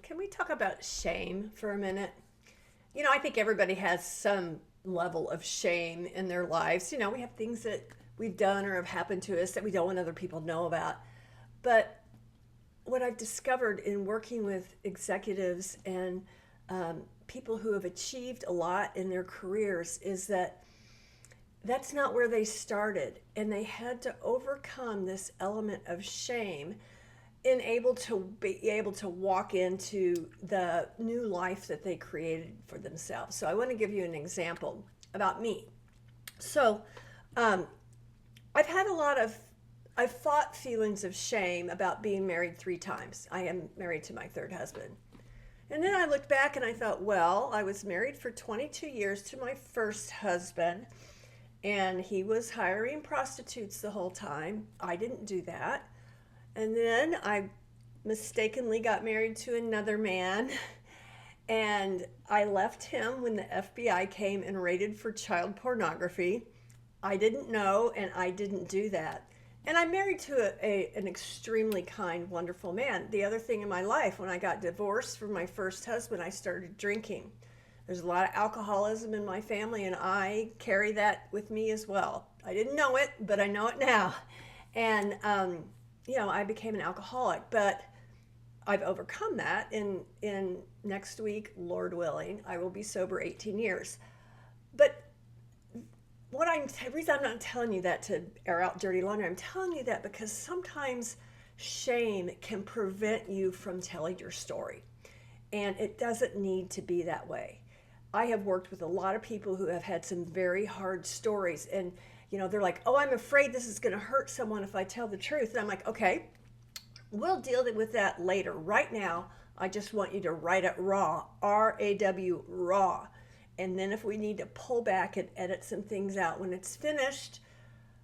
Can we talk about shame for a minute? I think everybody has some level of shame in their lives. We have things that we've done or have happened to us that we don't want other people to know about. But what I've discovered in working with executives and people who have achieved a lot in their careers is that that's not where they started. And they had to overcome this element of shame in able to be able to walk into the new life that they created for themselves. So I want to give you an example about me. So um, I've had a lot of I've fought feelings of shame about being married 3 times. I am married to my third husband. And then I looked back and I thought, well, I was married for 22 years to my first husband, and he was hiring prostitutes the whole time. I didn't do that. And then I mistakenly got married to another man, and I left him when the FBI came and raided for child pornography. I didn't know, and I didn't do that. And I'm married to an extremely kind, wonderful man. The other thing in my life, when I got divorced from my first husband, I started drinking. There's a lot of alcoholism in my family, and I carry that with me as well. I didn't know it, but I know it now. And, I became an alcoholic, but I've overcome that. In next week, Lord willing, I will be sober 18 years. But the reason I'm not telling you that to air out dirty laundry, I'm telling you that because sometimes shame can prevent you from telling your story. And it doesn't need to be that way. I have worked with a lot of people who have had some very hard stories, and they're like, oh, I'm afraid this is going to hurt someone if I tell the truth. And I'm like, okay, we'll deal with that later. Right now, I just want you to write it raw, R-A-W, raw. And then if we need to pull back and edit some things out when it's finished,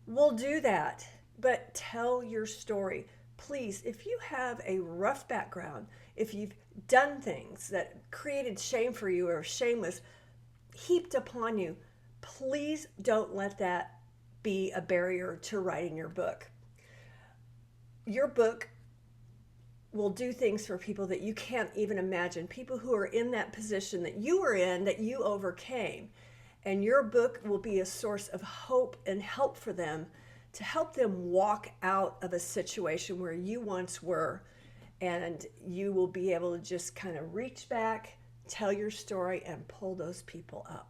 we'll do that. But tell your story. Please, if you have a rough background, if you've done things that created shame for you or shame was heaped upon you, please don't let that be a barrier to writing your book. Your book will do things for people that you can't even imagine, people who are in that position that you were in, that you overcame. And your book will be a source of hope and help for them, to help them walk out of a situation where you once were. And you will be able to just kind of reach back, tell your story, and pull those people up.